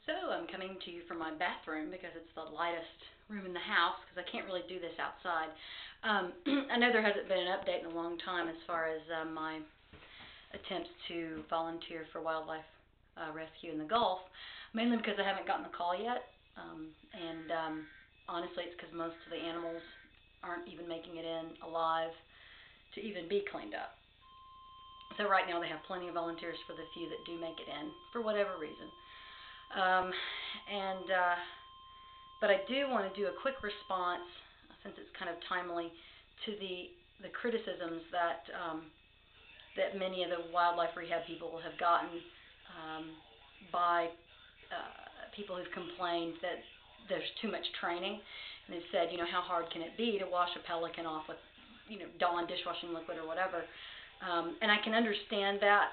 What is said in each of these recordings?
So I'm coming to you from my bathroom because it's the lightest room in the house because I can't really do this outside. I know there hasn't been an update in a long time as far as my attempts to volunteer for wildlife rescue in the Gulf, mainly because I haven't gotten the call yet. Honestly, it's because most of the animals aren't even making it in alive to even be cleaned up. So right now they have plenty of volunteers for the few that do make it in for whatever reason. But I do want to do a quick response, since it's kind of timely, to the criticisms that that many of the wildlife rehab people have gotten by people who've complained that there's too much training, and they've said, how hard can it be to wash a pelican off with, Dawn dishwashing liquid or whatever. And I can understand that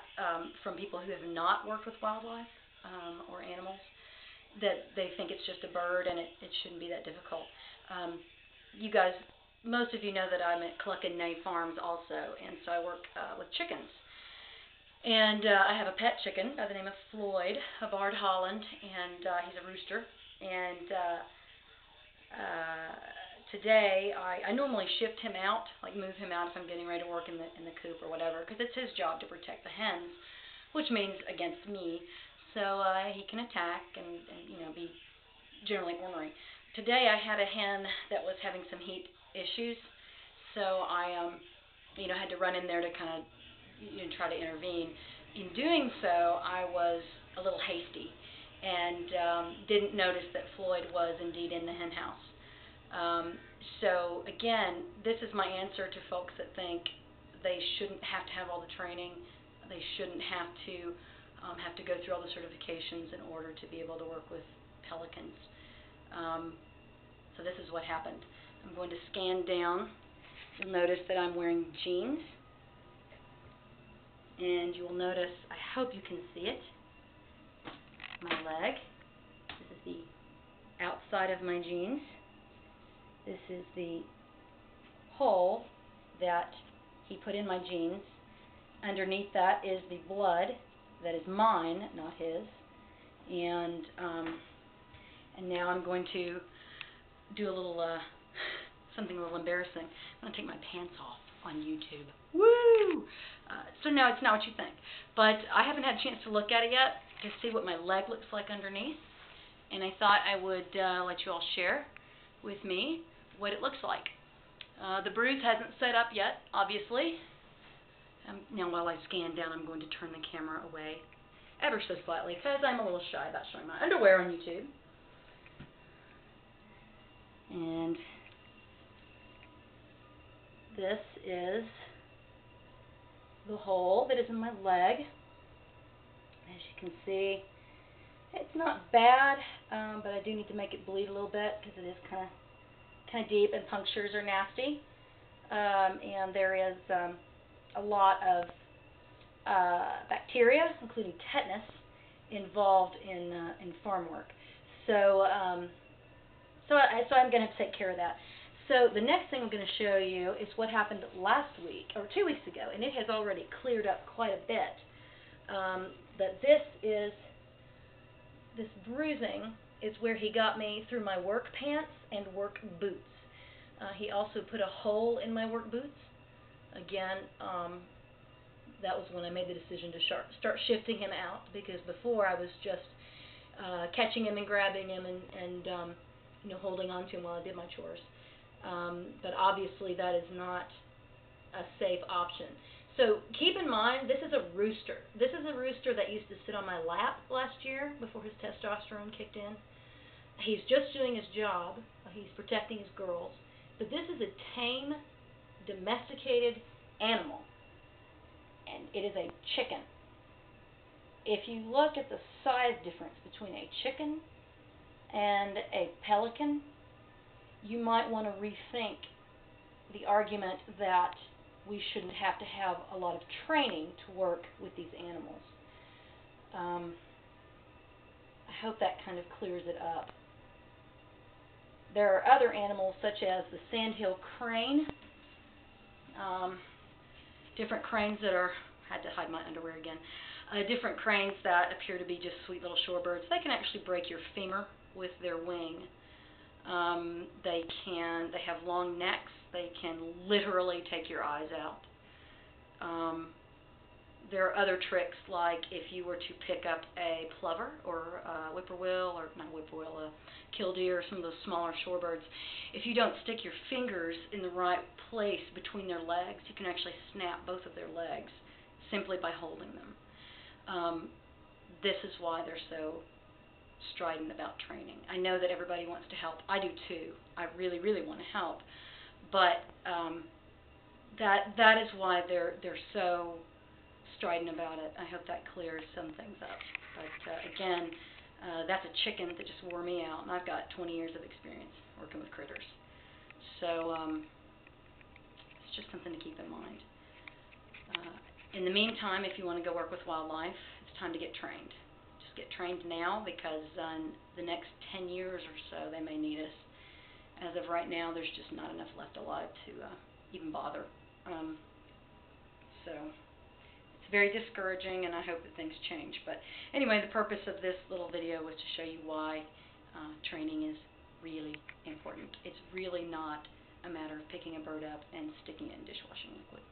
from people who have not worked with wildlife or animals, that they think it's just a bird and it shouldn't be that difficult. You guys, most of you know that I'm at Cluck and Nay Farms also, and so I work with chickens. And I have a pet chicken by the name of Floyd, a Barred Holland, and he's a rooster. And today I normally shift him out, like move him out if I'm getting ready to work in the coop or whatever, because it's his job to protect the hens, which means against me. So he can attack and be generally ornery. Today I had a hen that was having some heat issues, so I had to run in there to kind of try to intervene. In doing so, I was a little hasty and didn't notice that Floyd was indeed in the hen house. So again, this is my answer to folks that think they shouldn't have to have all the training, they shouldn't have to go through all the certifications in order to be able to work with pelicans. So this is what happened. I'm going to scan down. You'll notice that I'm wearing jeans, and you will notice, I hope you can see it, my leg. This is the outside of my jeans. This is the hole that he put in my jeans. Underneath that is the blood that is mine, not his. And now I'm going to do a little something a little embarrassing. I'm going to take my pants off on YouTube. Woo! So no, it's not what you think. But I haven't had a chance to look at it yet to see what my leg looks like underneath. And I thought I would let you all share with me what it looks like. The bruise hasn't set up yet, obviously. Now while I scan down, I'm going to turn the camera away ever so slightly because I'm a little shy about showing my underwear on YouTube. And this is the hole that is in my leg. As you can see, it's not bad, but I do need to make it bleed a little bit because it is kind of deep and punctures are nasty. And there is a lot of bacteria, including tetanus, involved in farm work. So I'm going to take care of that. So the next thing I'm going to show you is what happened last week, or 2 weeks ago, and it has already cleared up quite a bit. That this bruising is where he got me through my work pants and work boots. He also put a hole in my work boots. Again, that was when I made the decision to start shifting him out, because before I was just catching him and grabbing him and holding on to him while I did my chores. But obviously that is not a safe option. So keep in mind, this is a rooster. This is a rooster that used to sit on my lap last year before his testosterone kicked in. He's just doing his job. He's protecting his girls. But this is a tame, domesticated animal, and it is a chicken. If you look at the size difference between a chicken and a pelican, you might want to rethink the argument that we shouldn't have to have a lot of training to work with these animals. I hope that kind of clears it up. There are other animals such as the sandhill crane, different cranes that are, had to hide my underwear again, Different cranes that appear to be just sweet little shorebirds, they can actually break your femur with their wing. They have long necks. They can literally take your eyes out. There are other tricks, like if you were to pick up a plover or a whippoorwill, or not whippoorwill, a killdeer, some of those smaller shorebirds, if you don't stick your fingers in the right place between their legs, you can actually snap both of their legs simply by holding them. This is why they're so strident about training. I know that everybody wants to help. I do too. I really, really want to help, but that is why they're so strident about it. I hope that clears some things up. But again, that's a chicken that just wore me out, and I've got 20 years of experience working with critters. So it's just something to keep in mind. In the meantime, if you want to go work with wildlife, it's time to get trained. Just get trained now, because the next 10 years or so they may need us. As of right now, there's just not enough left alive to even bother. So it's very discouraging, and I hope that things change. But anyway, the purpose of this little video was to show you why training is really important. It's really not a matter of picking a bird up and sticking it in dishwashing liquid.